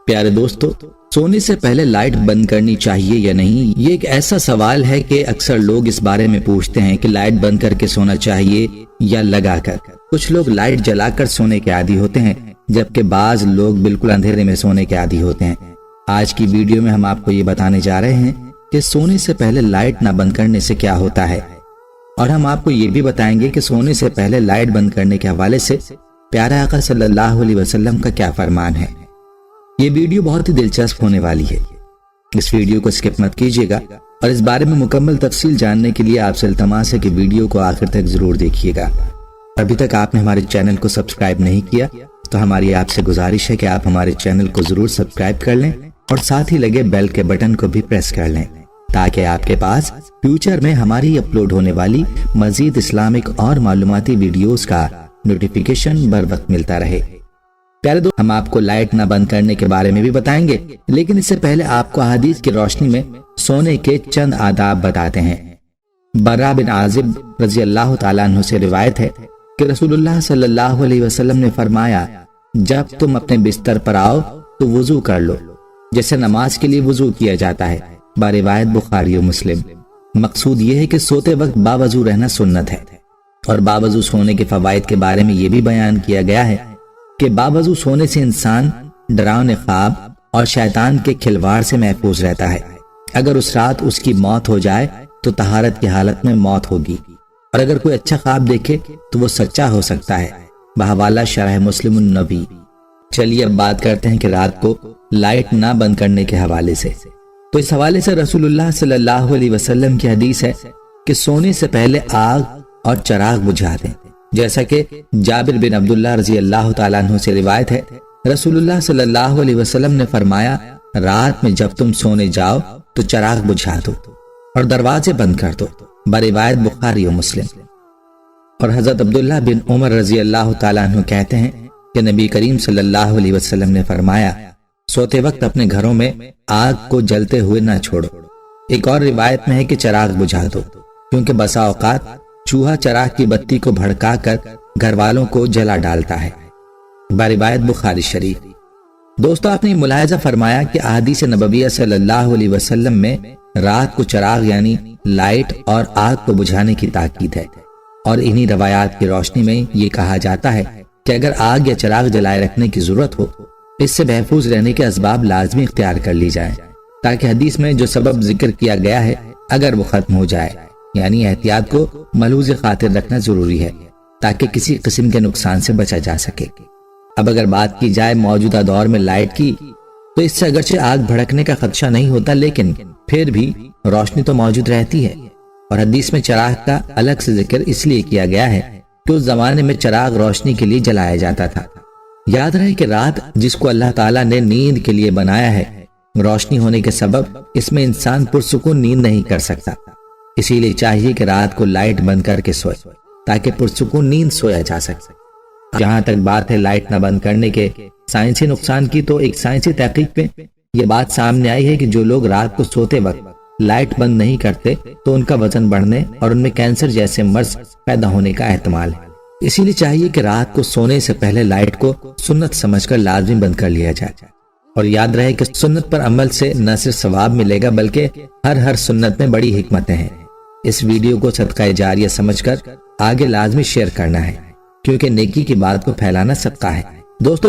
پیارے دوستو، سونے سے پہلے لائٹ بند کرنی چاہیے یا نہیں، یہ ایک ایسا سوال ہے کہ اکثر لوگ اس بارے میں پوچھتے ہیں کہ لائٹ بند کر کے سونا چاہیے یا لگا کر۔ کچھ لوگ لائٹ جلا کر سونے کے عادی ہوتے ہیں، جبکہ بعض لوگ بالکل اندھیرے میں سونے کے عادی ہوتے ہیں۔ آج کی ویڈیو میں ہم آپ کو یہ بتانے جا رہے ہیں کہ سونے سے پہلے لائٹ نہ بند کرنے سے کیا ہوتا ہے، اور ہم آپ کو یہ بھی بتائیں گے کہ سونے سے پہلے لائٹ بند کرنے کے حوالے سے پیارے آقا صلی اللہ علیہ وسلم کا کیا فرمان ہے۔ یہ ویڈیو بہت ہی دلچسپ ہونے والی ہے، اس ویڈیو کو سکپ مت کیجیے گا، اور اس بارے میں مکمل تفصیل جاننے کے لیے آپ سے التماس ہے کہ ویڈیو کو آخر تک ضرور دیکھیے گا۔ ابھی تک آپ نے ہمارے چینل کو سبسکرائب نہیں کیا تو ہماری آپ سے گزارش ہے کہ آپ ہمارے چینل کو ضرور سبسکرائب کر لیں اور ساتھ ہی لگے بیل کے بٹن کو بھی پریس کر لیں، تاکہ آپ کے پاس فیوچر میں ہماری اپلوڈ ہونے والی مزید اسلامک اور معلوماتی ویڈیوز کا نوٹیفیکیشن بر وقت ملتا رہے۔ پیارے دوست، ہم آپ کو لائٹ نہ بند کرنے کے بارے میں بھی بتائیں گے، لیکن اس سے پہلے آپ کو احادیث کی روشنی میں سونے کے چند آداب بتاتے ہیں۔ برا بن عازب رضی اللہ تعالیٰ عنہ سے روایت ہے کہ رسول اللہ صلی اللہ علیہ وسلم نے فرمایا، جب تم اپنے بستر پر آؤ تو وضو کر لو جیسے نماز کے لیے وضو کیا جاتا ہے، بروایت بخاری و مسلم۔ مقصود یہ ہے کہ سوتے وقت باوضو رہنا سنت ہے، اور باوضو سونے کے فوائد کے بارے میں یہ بھی بیان کیا گیا ہے کہ باوضو سونے سے انسان ڈراؤنے خواب اور شیطان کے کھلواڑ سے محفوظ رہتا ہے۔ اگر اس رات اس کی موت ہو جائے تو طہارت کی حالت میں موت ہوگی، اور اگر کوئی اچھا خواب دیکھے تو وہ سچا ہو سکتا ہے، بحوالہ شرح مسلم النبی۔ چلیے اب بات کرتے ہیں کہ رات کو لائٹ نہ بند کرنے کے حوالے سے۔ تو اس حوالے سے رسول اللہ صلی اللہ علیہ وسلم کی حدیث ہے کہ سونے سے پہلے آگ اور چراغ بجھا دیں، جیسا کہ جابر بن عبداللہ رضی اللہ تعالیٰ عنہ سے روایت ہے، رسول اللہ صلی اللہ علیہ وسلم نے فرمایا، رات میں جب تم سونے جاؤ تو چراغ بجھا دو اور دروازے بند کر دو، بروایت بخاری و مسلم۔ اور حضرت عبداللہ بن عمر رضی اللہ تعالیٰ عنہ کہتے ہیں کہ نبی کریم صلی اللہ علیہ وسلم نے فرمایا، سوتے وقت اپنے گھروں میں آگ کو جلتے ہوئے نہ چھوڑو۔ ایک اور روایت میں ہے کہ چراغ بجھا دو، کیونکہ بسا اوقات چوہا چراغ کی بتی کو بھڑکا کر گھر والوں کو جلا ڈالتا ہے، بروایت بخاری شریف۔ دوستو، آپ نے ملاحظہ فرمایا کہ احادیث نبویہ صلی اللہ علیہ وسلم میں رات کو چراغ یعنی لائٹ اور آگ کو بجھانے کی تاکید ہے، اور انہی روایات کی روشنی میں یہ کہا جاتا ہے کہ اگر آگ یا چراغ جلائے رکھنے کی ضرورت ہو، اس سے محفوظ رہنے کے اسباب لازمی اختیار کر لی جائیں، تاکہ حدیث میں جو سبب ذکر کیا گیا ہے اگر وہ ختم ہو جائے، یعنی احتیاط کو ملحوظ خاطر رکھنا ضروری ہے تاکہ کسی قسم کے نقصان سے بچا جا سکے۔ اب اگر بات کی جائے موجودہ دور میں لائٹ کی، تو اس سے اگرچہ آگ بھڑکنے کا خدشہ نہیں ہوتا، لیکن پھر بھی روشنی تو موجود رہتی ہے، اور حدیث میں چراغ کا الگ سے ذکر اس لیے کیا گیا ہے کہ اس زمانے میں چراغ روشنی کے لیے جلایا جاتا تھا۔ یاد رہے کہ رات جس کو اللہ تعالیٰ نے نیند کے لیے بنایا ہے، روشنی ہونے کے سبب اس میں انسان پرسکون نیند نہیں کر سکتا، اسی لیے چاہیے کہ رات کو لائٹ بند کر کے سوئے تاکہ پرسکون نیند سویا جا سکے۔ جہاں تک بات ہے لائٹ نہ بند کرنے کے سائنسی نقصان کی، تو ایک سائنسی تحقیق میں یہ بات سامنے آئی ہے کہ جو لوگ رات کو سوتے وقت لائٹ بند نہیں کرتے تو ان کا وزن بڑھنے اور ان میں کینسر جیسے مرض پیدا ہونے کا احتمال ہے۔ اسی لیے چاہیے کہ رات کو سونے سے پہلے لائٹ کو سنت سمجھ کر لازمی بند کر لیا جائے، اور یاد رہے کہ سنت پر عمل سے نہ صرف ثواب ملے گا بلکہ ہر سنت میں بڑی حکمتیں ہیں۔ اس ویڈیو کو صدقہ جاریہ سمجھ کر آگے لازمی شیئر کرنا ہے، کیونکہ نیکی کی بات کو پھیلانا صدقہ ہے۔ دوستو،